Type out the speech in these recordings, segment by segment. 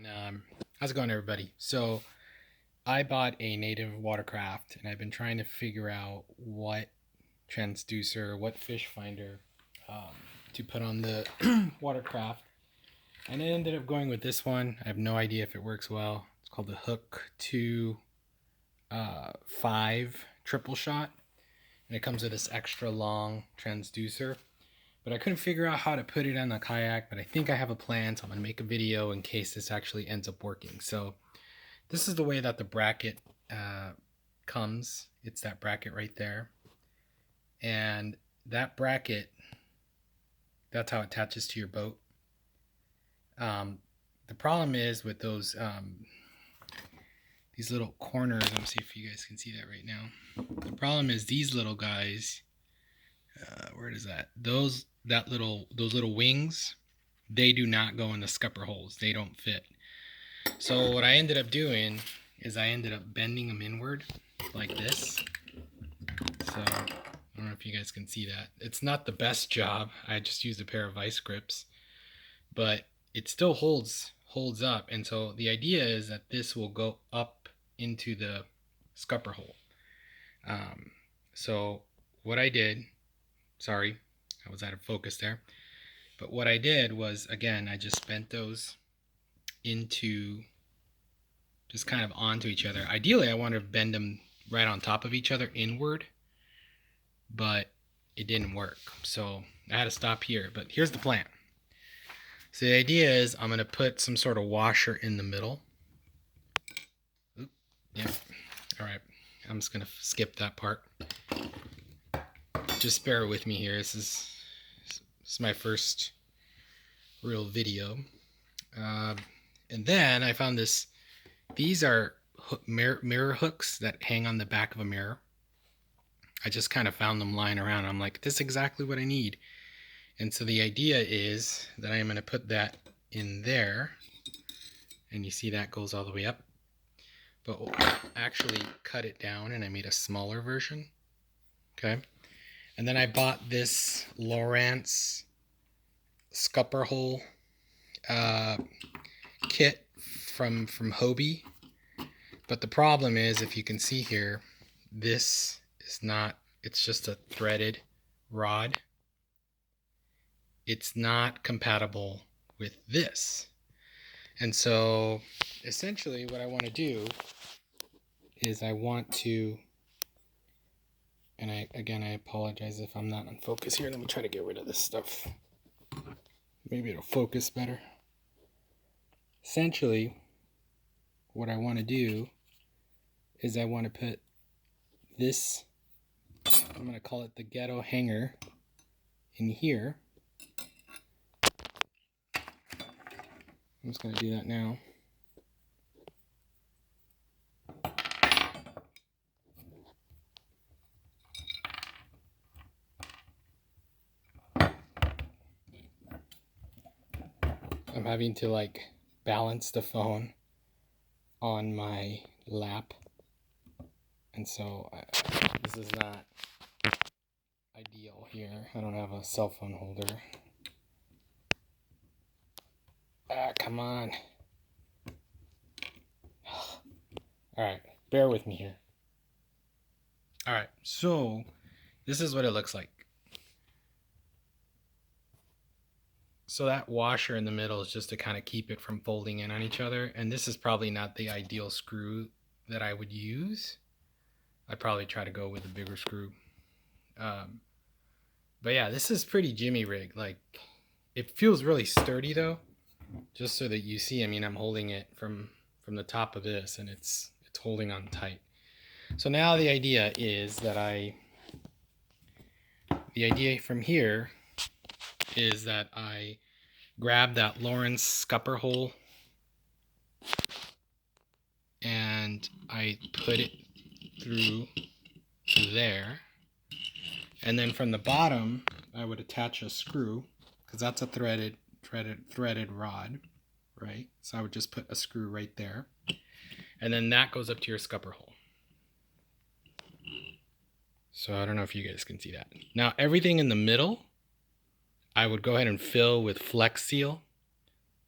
on. How's it going, everybody? So I bought a native Watercraft, and I've been trying to figure out what transducer, what fish finder to put on the Watercraft. And I ended up going with this one. I have no idea if it works well. It's called the Hook 2 5 triple shot, and it comes with this extra long transducer. But I couldn't figure out how to put it on the kayak, but I think I have a plan, so I'm going to make a video in case this actually ends up working. So this is the way that the bracket comes. It's that bracket right there. And that bracket, that's how it attaches to your boat. The problem is with those, these little corners, let me see if you guys can see that right now. The problem is these little guys, where is that? Those little wings, they do not go in the scupper holes. They don't fit. So what I ended up doing is I ended up bending them inward like this. So I don't know if you guys can see that. It's not the best job. I just used a pair of vice grips, but it still holds up. And so the idea is that this will go up into the scupper hole. So what I did, sorry, I was out of focus there. But what I did was, again, I just bent those into, just kind of onto each other. Ideally, I wanted to bend them right on top of each other inward, but it didn't work. So I had to stop here. But here's the plan. So the idea is I'm going to put some sort of washer in the middle. Oop, yeah. All right. I'm just going to skip that part. Just bear with me here. This is my first real video. And then I found this. These are mirror hooks that hang on the back of a mirror. I just kind of found them lying around. I'm like, this is exactly what I need. And so the idea is that I am going to put that in there. And you see that goes all the way up. But we'll actually cut it down, and I made a smaller version. Okay. And then I bought this Lowrance scupper hole kit from Hobie. But the problem is, if you can see here, this is not, it's just a threaded rod. It's not compatible with this. And so essentially what I want to do is I want to, and I apologize if I'm not on focus here. Let me try to get rid of this stuff. Maybe it'll focus better. Essentially, what I want to do is I want to put this, I'm going to call it the ghetto hanger, in here. I'm just going to do that now. I'm having to like balance the phone on my lap, and so this is not ideal here. I don't have a cell phone holder. Come on. Alright, bear with me here. Alright, so this is what it looks like. So that washer in the middle is just to kind of keep it from folding in on each other. And this is probably not the ideal screw that I would use. I'd probably try to go with a bigger screw. But yeah, this is pretty jimmy rig. Like, it feels really sturdy though. Just so that you see, I mean, I'm holding it from the top of this, and it's holding on tight. So now the idea is that the idea from here is that I grab that Lowrance scupper hole and I put it through there, and then from the bottom I would attach a screw, because that's a threaded rod, right? So I would just put a screw right there, and then that goes up to your scupper hole. So I don't know if you guys can see that. Now everything in the middle I would go ahead and fill with Flex Seal.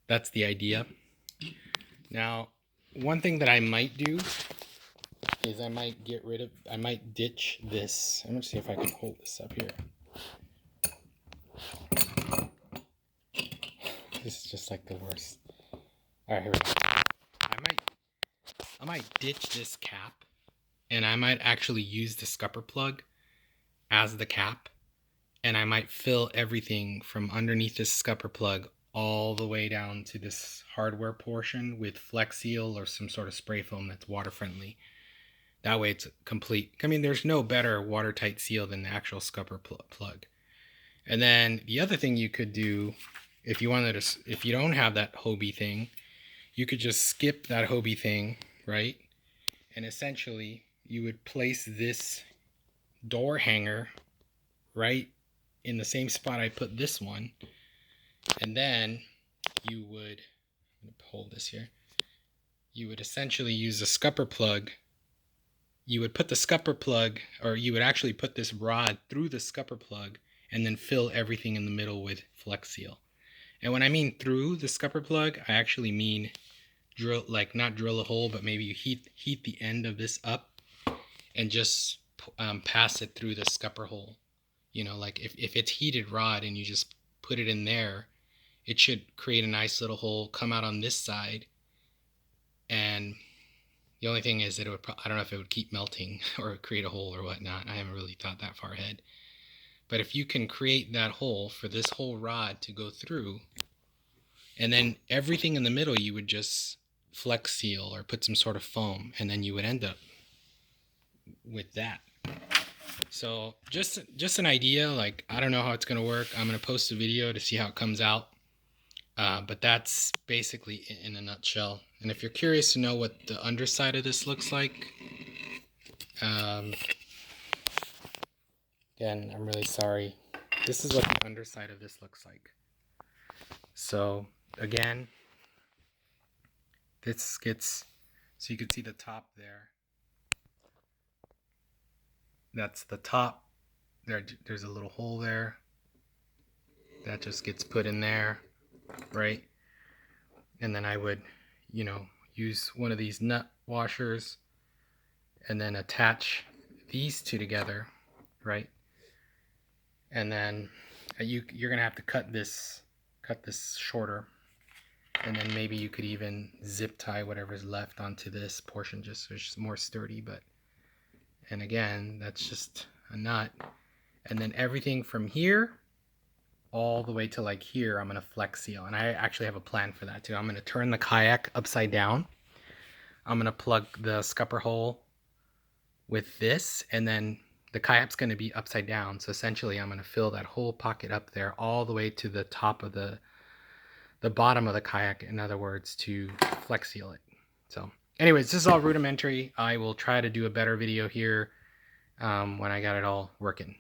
That's the idea. Now, one thing that I might do is I might ditch this. I'm gonna see if I can hold this up here. This is just like the worst. All right, here we go. I might ditch this cap, and I might actually use the scupper plug as the cap, and I might fill everything from underneath this scupper plug all the way down to this hardware portion with Flex Seal or some sort of spray foam that's water friendly. That way it's complete. I mean, there's no better watertight seal than the actual scupper plug. And then the other thing you could do, if you don't have that Hobie thing, you could just skip that Hobie thing, right? And essentially you would place this door hanger right in the same spot I put this one. And then you would, I'm gonna hold this here. You would essentially use a scupper plug. You would put the scupper plug, or you would actually put this rod through the scupper plug and then fill everything in the middle with Flex Seal. And when I mean through the scupper plug, I actually mean drill, like not drill a hole, but maybe you heat the end of this up and just pass it through the scupper hole. You know, like if it's heated rod and you just put it in there, it should create a nice little hole, come out on this side. And the only thing is that it would, I don't know if it would keep melting or create a hole or whatnot. I haven't really thought that far ahead. But if you can create that hole for this whole rod to go through, and then everything in the middle you would just Flex Seal or put some sort of foam, and then you would end up with that. So just an idea. Like, I don't know how it's going to work. I'm going to post a video to see how it comes out. But that's basically in a nutshell. And if you're curious to know what the underside of this looks like, again, I'm really sorry. This is what the underside of this looks like. So again, this gets, so you can see the top there. That's the top. There's a little hole there. That just gets put in there, right? And then I would, you know, use one of these nut washers and then attach these two together, right? And then you're gonna have to cut this shorter, and then maybe you could even zip tie whatever's left onto this portion just so it's more sturdy. But, and again, that's just a nut. And then everything from here all the way to like here, I'm gonna Flex Seal. And I actually have a plan for that too. I'm gonna turn the kayak upside down. I'm gonna plug the scupper hole with this, and then the kayak's gonna be upside down. So essentially I'm gonna fill that whole pocket up there all the way to the top of the bottom of the kayak, in other words, to Flex Seal it. So anyways, this is all rudimentary. I will try to do a better video here when I got it all working.